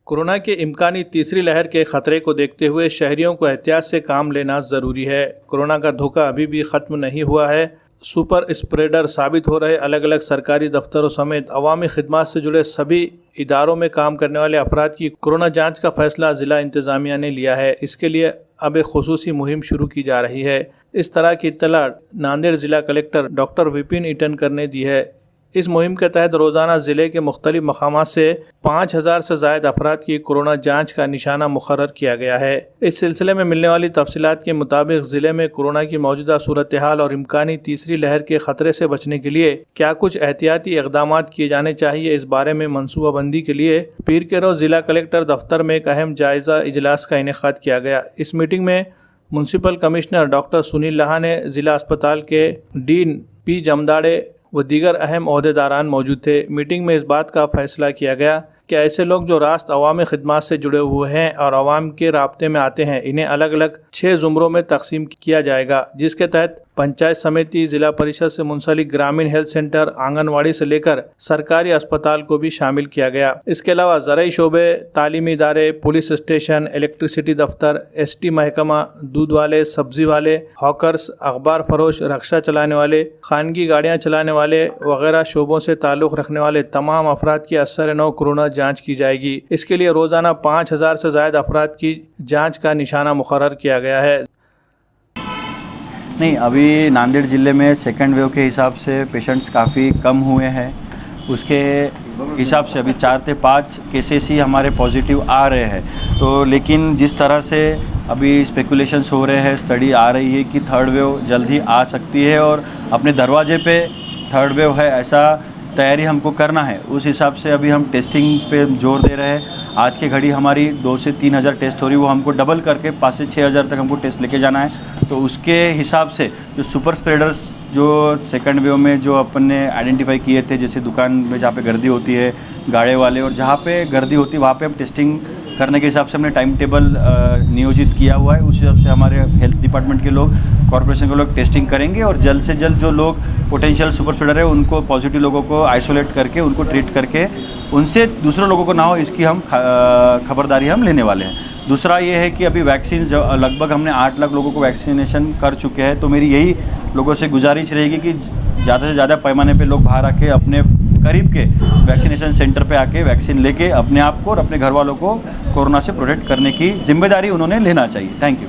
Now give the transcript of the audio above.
Corona के इम्कानी तीसरी लहर के खतरे को देखते हुए शहरियों को एहतियात से काम लेना ज़रूरी है। कोरोना का धोखा अभी भी ख़त्म नहीं हुआ है। सुपर स्प्रेडर साबित हो रहे अलग अलग सरकारी दफ्तरों समेत अवामी खिदमत से जुड़े सभी इदारों में काम करने वाले अफराद की कोरोना जांच का फैसला ज़िला इंतज़ामिया ने लिया है। इसके लिए अब एक खुसूसी मुहिम शुरू की जा रही है। इस तरह की इत्तला नांदेड़ ज़िला कलेक्टर डॉक्टर विपिन ईटनकर ने दी है। इस मुहिम के तहत रोज़ाना ज़िले के मुख्तलिफ मकामात से 5000 से ज़ायद अफराद की कोरोना जांच का निशाना मुकर्रर किया गया है। इस सिलसिले में मिलने वाली तफसीलात के मुताबिक ज़िले में कोरोना की मौजूदा सूरत हाल और इम्कानी तीसरी लहर के ख़तरे से बचने के लिए क्या कुछ एहतियाती इक़दाम किए जाने चाहिए, इस बारे में मनसूबाबंदी के लिए पीर के रोज़ ज़िला कलेक्टर दफ्तर में एक अहम जायज़ा इजलास का इनेकाद किया गया। इस मीटिंग में म्युनिसिपल कमिश्नर डॉक्टर सुनील लाहा ने ज़िला अस्पताल के डीन पी जमदाड़े व दीगर अहम ओहदेदारान मौजूद थे। मीटिंग में इस बात का फैसला किया गया कि ऐसे लोग जो रास्त अवामी खिदमत से जुड़े हुए हैं और अवाम के राब्ते में आते हैं, इन्हें अलग अलग 6 ज़ुमरों में तकसीम किया जाएगा, जिसके तहत पंचायत समिति, जिला परिषद से मुंसलिक ग्रामीण हेल्थ सेंटर, आंगनवाड़ी से लेकर सरकारी अस्पताल को भी शामिल किया गया। इसके अलावा ज़राई शोबे, तालीमी इदारे, पुलिस स्टेशन, इलेक्ट्रिसिटी दफ्तर, ST महकमा, दूध वाले, सब्जी वाले, हॉकर्स, अखबार फरोश, रक्षा चलाने वाले, खानगी गाड़ियाँ चलाने वाले वगैरह शोबों से ताल्लुक़ रखने वाले तमाम अफराद की असर नौ कोरोना जाँच की जाएगी। इसके लिए रोज़ाना 5000 से ज़ायद अफराद की जाँच का निशाना मुकर्रर किया गया है। नहीं, अभी नांदेड़ ज़िले में सेकंड वेव के हिसाब से पेशेंट्स काफ़ी कम हुए हैं। उसके हिसाब से अभी 4 से 5 केसेस ही हमारे पॉजिटिव आ रहे हैं। तो लेकिन जिस तरह से अभी स्पेकुलेशंस हो रहे हैं, स्टडी आ रही है कि थर्ड वेव जल्द ही आ सकती है और अपने दरवाजे पे थर्ड वेव है, ऐसा तैयारी हमको करना है। उस हिसाब से अभी हम टेस्टिंग पे जोर दे रहे हैं। आज की घड़ी हमारी 2 से 3000 टेस्ट हो रही है, वो हमको डबल करके 5 से 6000 तक हमको टेस्ट लेके जाना है। तो उसके हिसाब से जो सुपर स्प्रेडर्स जो सेकंड वेव में जो अपन ने आइडेंटिफाई किए थे, जैसे दुकान में जहाँ पे गर्दी होती है, गाड़े वाले, और जहाँ पे गर्दी होती है वहाँ पे हम टेस्टिंग करने के हिसाब से हमने टाइम टेबल नियोजित किया हुआ है। उस हिसाब से हमारे हेल्थ डिपार्टमेंट के लोग, कॉर्पोरेशन के लोग टेस्टिंग करेंगे और जल्द से जल्द जो लोग पोटेंशियल सुपर स्प्रेडर है उनको, पॉजिटिव लोगों को आइसोलेट करके उनको ट्रीट करके उनसे दूसरे लोगों को ना हो, इसकी हम खबरदारी हम लेने वाले हैं। दूसरा ये है कि अभी वैक्सीन लगभग हमने 8 लाख लोगों को वैक्सीनेशन कर चुके हैं। तो मेरी यही लोगों से गुजारिश रहेगी कि ज़्यादा से ज़्यादा पैमाने पे लोग बाहर आके अपने करीब के वैक्सीनेशन सेंटर पे आके वैक्सीन लेके अपने आप को और अपने घर वालों को कोरोना से प्रोटेक्ट करने की जिम्मेदारी उन्होंने लेना चाहिए। Thank you.